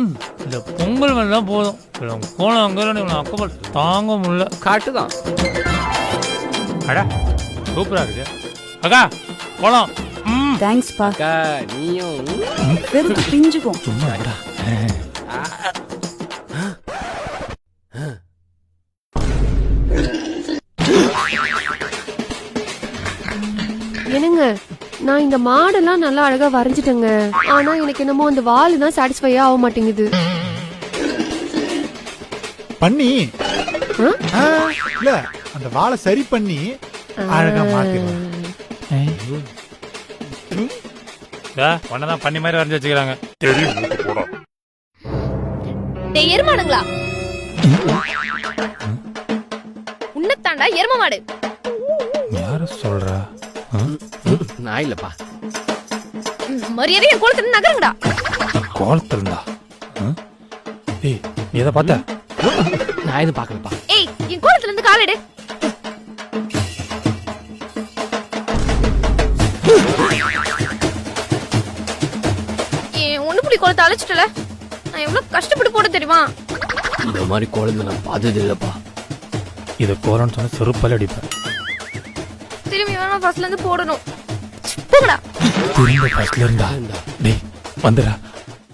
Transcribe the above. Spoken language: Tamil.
இந்த பொங்கல் வேணா போதும் கோலம் அங்கே அக்கப்பல் தாங்க முடியல. காட்டுதான். அடா சூப்பரா இருக்கு அக்கா கோலம். தேங்க்ஸ் பா. அக்கா நீயும் வெறும் பிஞ்சுக்கும். சும்மா என்னங்க, நான் இந்த மாடெல்லாம் நல்லா அழகா வரைஞ்சிட்டேங்க. ஆனா எனக்கு என்னமோ அந்த வால் தான் சாட்டிஸ்ஃபையா ஆக மாட்டேங்குது. பண்ணி இல்ல அந்த வாழை சரி பண்ணி அழகா மாத்திடுவேன். ஒன்னதான் பண்ணி மாதிரி வரைஞ்சி வச்சுக்கிறாங்க. எருமாடுங்களா உன்னத்தாண்டா எரும மாடு. யார சொல்றா? நான் இல்லப்பா. மரியாதை என் கோலத்துல நகருங்கடா. கோலத்துல இருந்தா ஏய் நீ எதை பார்த்த? நான் எதுவும் பாக்கலப்பா. ஏய் என் கோலத்துல இருந்து காலெடு. ஏன் ஒண்ணு புள்ளி கோலத்தை அழைச்சிட்டல. நான் எவ்வளவு கஷ்டப்பட்டு போட தெரியுமா? இந்த மாதிரி கோலத்தை நான் பார்த்தது இல்லப்பா. இது கோலம்னு சொன்ன செருப்பால அடிப்பேன். திரும்பி வேணா ஃபர்ஸ்ட்ல இருந்து போடணும். போங்கடா. திரும்ப ஃபர்ஸ்ட்ல இருந்தா டேய் வந்துடா.